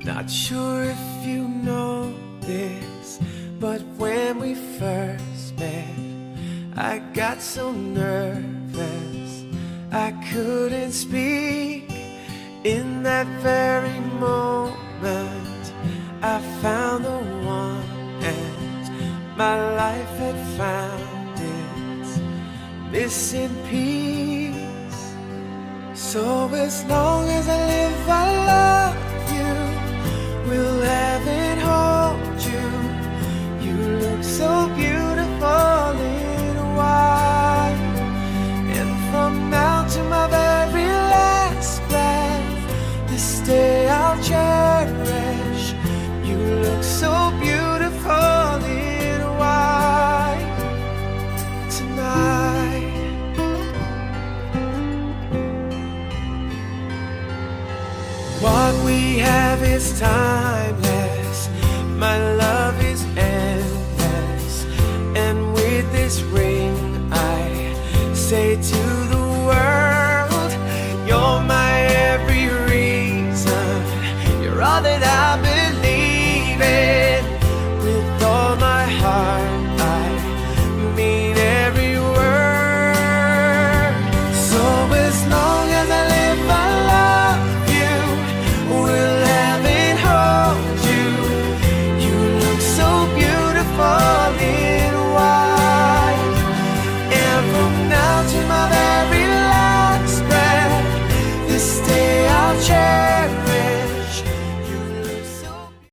Not sure if you know this, but when we first met, I got so nervous I couldn't speak. In that very moment I found the one, and my life had found its missing piece. So as long as I live, I love you, will have and hold you. You look so beautiful in white, and from now to my very last breath, this day I'll cherish. You look so beautiful in white tonight. What we have is timeless, my love is endless, and with this ring I say to